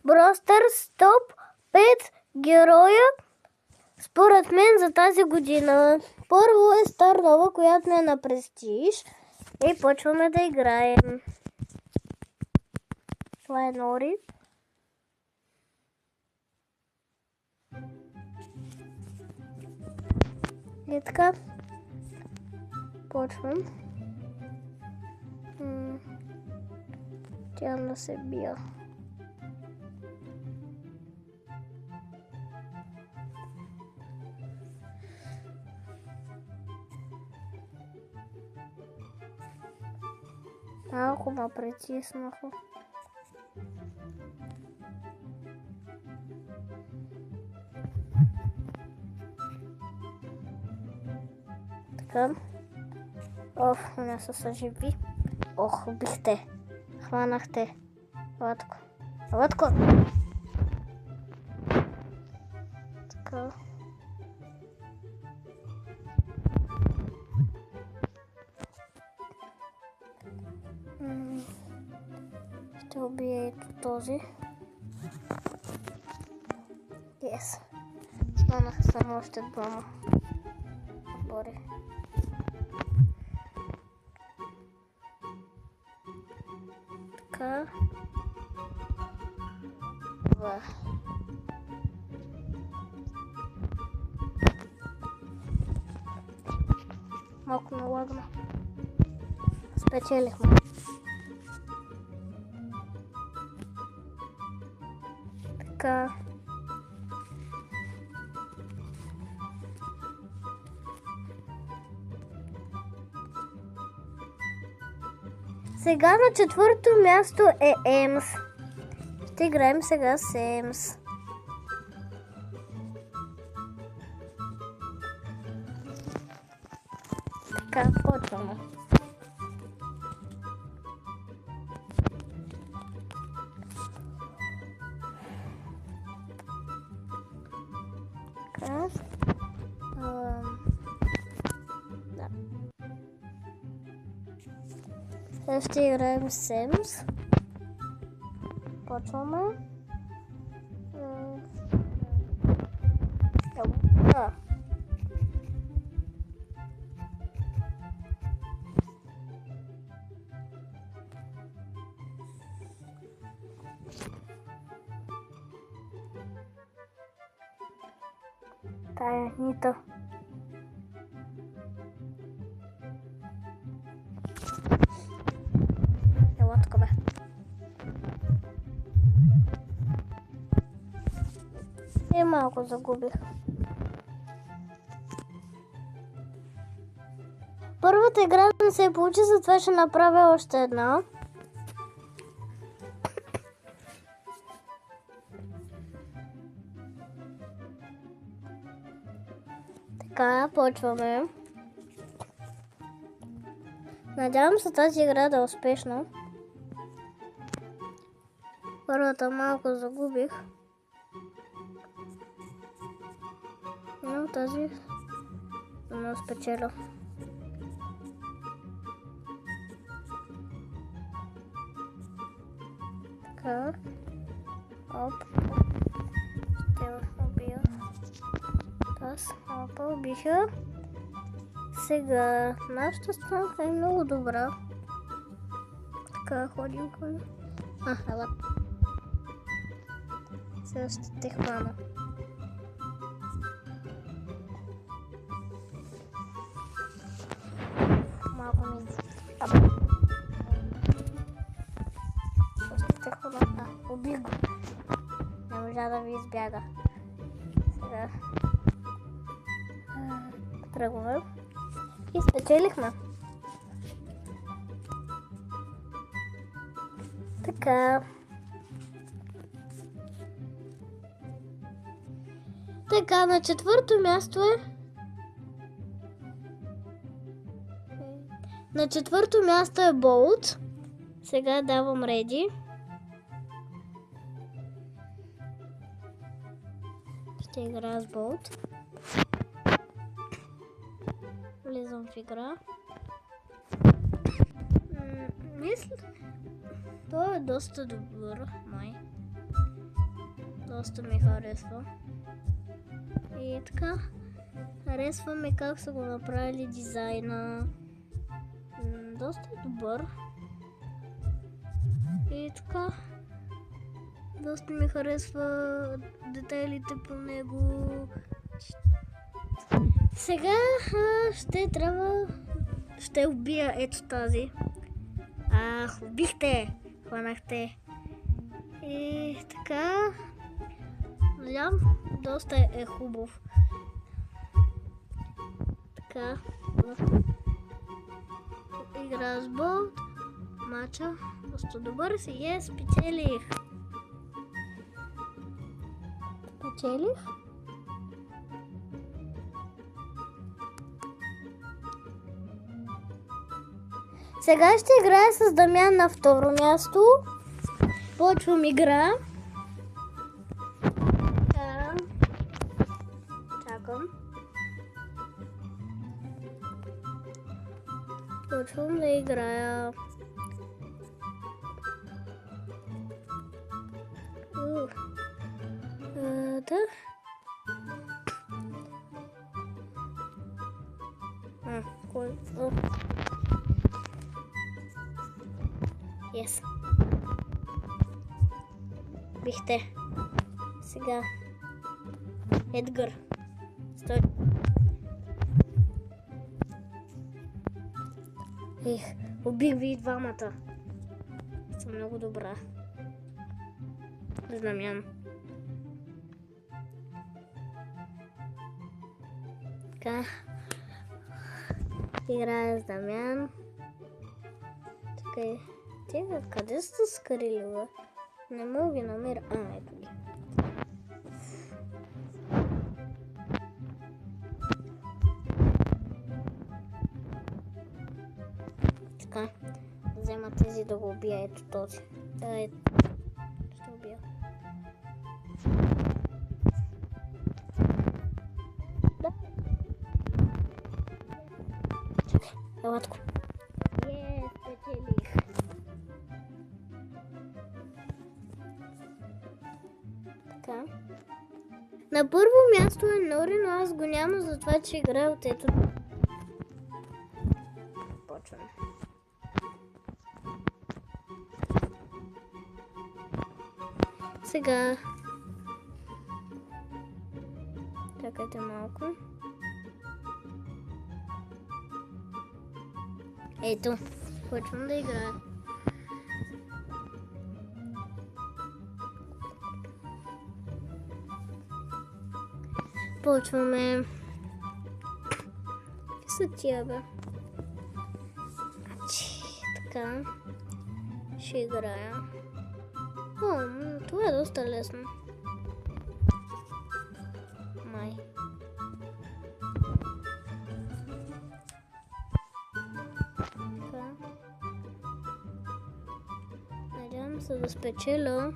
Brawl Stars топ 5 героя според мен за тази година. Първо е Стар Нова, която е на престиж. И почваме да играем. Това е Нори. И така. Почвам. Тя не се бия. Малко ме притиснаха. Така. Ох, не се съживи. Ох, убихте. Хванахте. Латко. Латко! Така. Ще убия ето този. Yes. Станаха само още двама. Бори. Така. Това. Малко налагна. Спечелихме. Така. Сега на четвърто място е Емс. Ще играем сега с Емс. Така, почваме. Така. Да. Сега ще играем с Емс. Почваме. Да. Тая Нита. Ела тук бе. И малко загубих. Първата игра не се получи, затова ще направя още една. Така, почваме. Надявам се тази игра да е успешна. Първата малко загубих. Но тази не спечеля. Така. Оп. Ще убия. Аз опа убиха. Сега нашата станка е много добра. Така ходим. Ела. Сега ще те хвана. Малко ми... Ще те хвана. Убих го. Не можа да ви избяга. Сега... Тръгваме. И спечелихме. Така. Така, на четвърто място е... На четвърто място е Болт. Сега давам реди. Ще играя с Болт. Влизам в игра. Мисля, той е доста добър, май. Доста ми харесва. И така. Харесва ми как са го направили дизайна. Доста е добър. И така. Доста ми харесва детайлите по него. Сега ще убия ето тази. Убихте! Хванахте. И така. Надявам, доста е хубав. Така. Игра с Болт. Мача. Доста добър си е. Спечелих. Сега ще играя с Дамян на второ място. Почвам игра. Чакам. Почвам да играя. Кой? Yes. Бихте. Сега. Едгар. Стой. Убих ви двамата. Съм много добра. С Дамян. Така. Играя с Дамян. Чакай. Те къде са скарили, бе? Не мога ги намеря. Ето ги. Така. Взема тези да го убия. Ето този. Ще убия. Да. Чакай. Елатко. Спечелих. Така. На първо място е Нори, но аз го няма, затова че играя от ето. Почвам. Сега. Чакайте малко. Ето. Почвам да играя. Почваме. Какви са тия, бе? Така. Ще играя. Това е доста лесно. Май. Така. Надявам се да спечеля.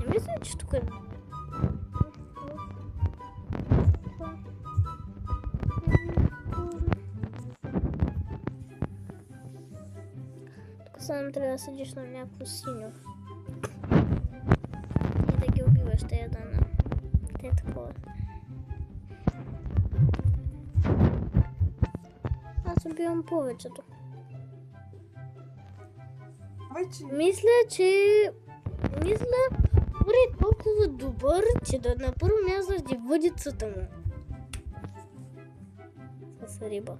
Не мисля, че тук е... Само трябва да седиш на някакво синьо. И да ги убиваш те дана. Те такова. Аз убивам повечето. Мисля, Ори е толкова добър, че да на първо място да въдицата му. С риба.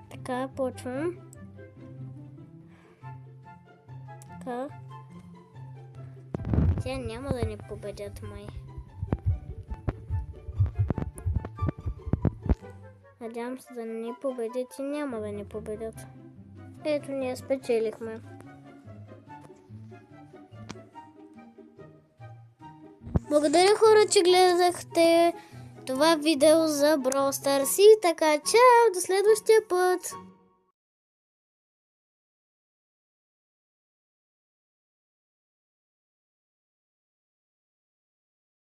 Така, почвам. Така. Тя няма да ни победят, май. Надявам се да не ни победят и няма да ни победят. Ето, ние спечелихме. Благодаря, хора, че гледахте това видео за Brawl Stars. И така, чао, до следващия път!